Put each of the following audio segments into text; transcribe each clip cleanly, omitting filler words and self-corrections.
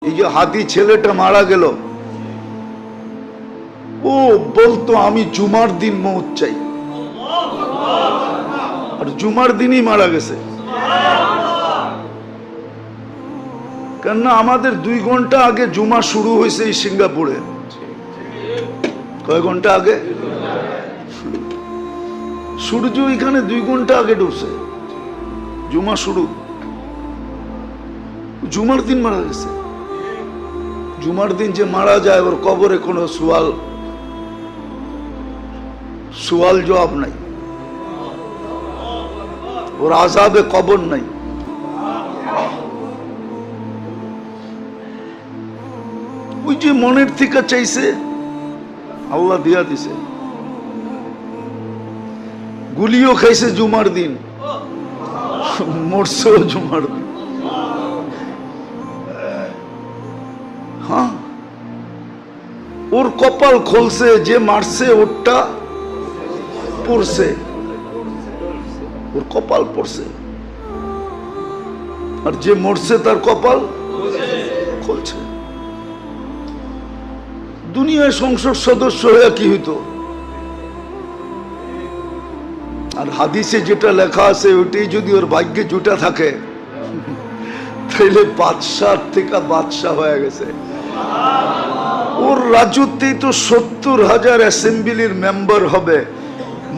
এই যে হাদি ছেলেটা মারা গেল, ও বলতো আমি জুমার দিন মৌত চাই, আর জুমার দিনই মারা গেছে। কেননা আমাদের 2 ঘন্টা আগে জুমা শুরু হয়েছে এই সিঙ্গাপুরে। কয় ঘন্টা আগে? সূর্য এখানে 2 ঘন্টা আগে ডুবছে, জুমা শুরু। জুমার দিন মারা গেছে। জুমার দিন যে মারা যায় ওর কবরে কোনো সুয়াল জবাব নাই, ওর আযাবে কবর নাই। ওই যে মনের থেকে চাইছে আল্লাহ দিয়া দিছে। গুলিও খাইছে জুমার দিন, মরছেও জুমার দিন। হ্যাঁ, ওর কপাল খুলছে, যে মারছে ওরটা পড়ছে, ওর কপাল পড়ছে, আর যে মরছে তার কপাল খুলছে। দুনিয়ায় সংসদ সদস্য হয়ে কি হইতো? আর হাদিসে যেটা লেখা আছে ওইটাই যদি ওর ভাগ্যে জুটা থাকে তাহলে বাদশাহ থেকে বাদশাহ হয়ে গেছে। ওর রাজত্বেই তো 70,000 অ্যাসেম্বলির মেম্বার হবে,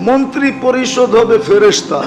মন্ত্রী পরিষদ হবে ফেরেশতা।